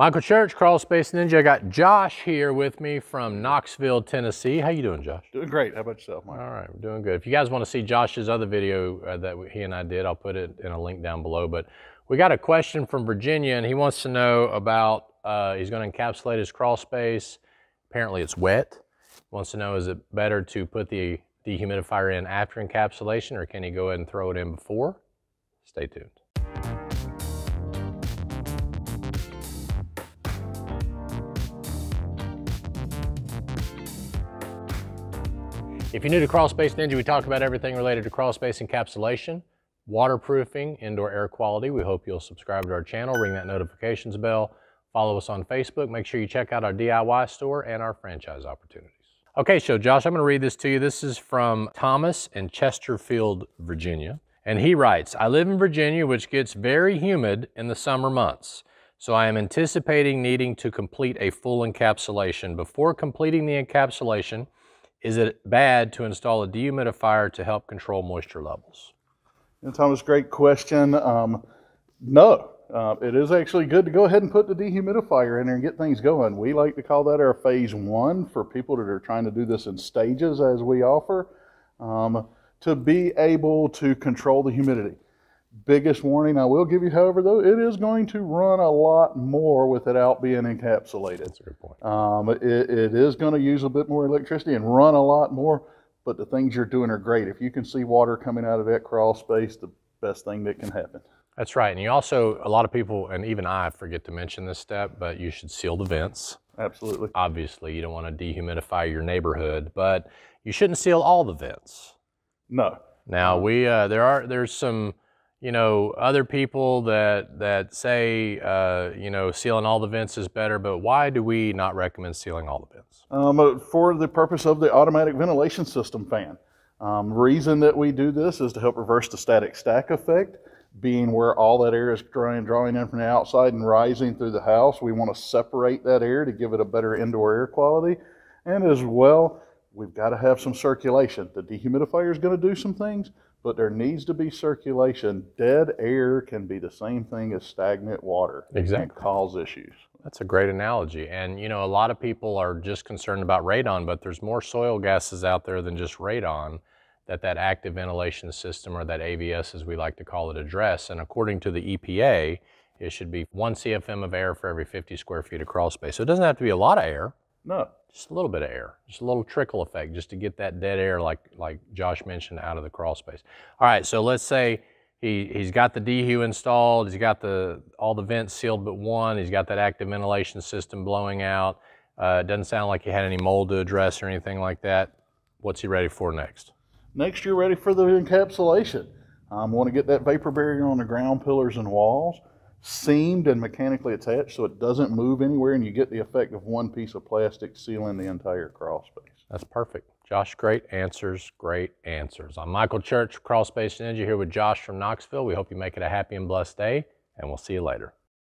Michael Church, Crawl Space Ninja. I got Josh here with me from Knoxville, Tennessee. How you doing, Josh? Doing great. How about yourself, Mike? All right, we're doing good. If you guys want to see Josh's other video that he and I did, I'll put it in a link down below. But we got a question from Virginia, and he wants to know about, he's going to encapsulate his crawl space. Apparently it's wet. He wants to know, is it better to put the dehumidifier in after encapsulation, or can he go ahead and throw it in before? Stay tuned. If you're new to Crawl Space Ninja, we talk about everything related to crawl space encapsulation, waterproofing, indoor air quality. We hope you'll subscribe to our channel, ring that notifications bell, follow us on Facebook. Make sure you check out our DIY store and our franchise opportunities. Okay, so Josh, I'm going to read this to you. This is from Thomas in Chesterfield, Virginia. And he writes, I live in Virginia, which gets very humid in the summer months. So I am anticipating needing to complete a full encapsulation. Before completing the encapsulation, is it bad to install a dehumidifier to help control moisture levels? Thomas, great question. No, it is actually good to go ahead and put the dehumidifier in there and get things going. We like to call that our phase one for people that are trying to do this in stages as we offer, to be able to control the humidity. Biggest warning I will give you, however, though, it is going to run a lot more without being encapsulated. That's a good point. It is going to use a bit more electricity and run a lot more, but the things you're doing are great. If you can see water coming out of that crawl space, the best thing that can happen. That's right. And you also, a lot of people, and even I forget to mention this step, but you should seal the vents. Absolutely. Obviously, you don't want to dehumidify your neighborhood, but you shouldn't seal all the vents. No. Now, there's some, you know, other people that say, you know, sealing all the vents is better, but why do we not recommend sealing all the vents? For the purpose of the automatic ventilation system fan. Reason that we do this is to help reverse the static stack effect, being where all that air is drawing in from the outside and rising through the house. We want to separate that air to give it a better indoor air quality. And as well, we've got to have some circulation. The dehumidifier is going to do some things, but there needs to be circulation. Dead air can be the same thing as stagnant water. Exactly. It can cause issues. That's a great analogy. And you know, a lot of people are just concerned about radon, but there's more soil gases out there than just radon that active ventilation system, or that AVS as we like to call it, address. And according to the EPA, it should be 1 CFM of air for every 50 square feet of crawl space. So it doesn't have to be a lot of air. No. Just a little bit of air, just a little trickle effect, just to get that dead air, like Josh mentioned, out of the crawl space. All right, so let's say he's got the dehu installed, he's got all the vents sealed but one, he's got that active ventilation system blowing out. It doesn't sound like he had any mold to address or anything like that. What's he ready for next? Next, you're ready for the encapsulation. Want to get that vapor barrier on the ground pillars and walls, seamed and mechanically attached so it doesn't move anywhere, and you get the effect of one piece of plastic sealing the entire crawl space. That's perfect. Josh, great answers, great answers. I'm Michael Church, Crawl Space Ninja, here with Josh from Knoxville. We hope you make it a happy and blessed day, and we'll see you later.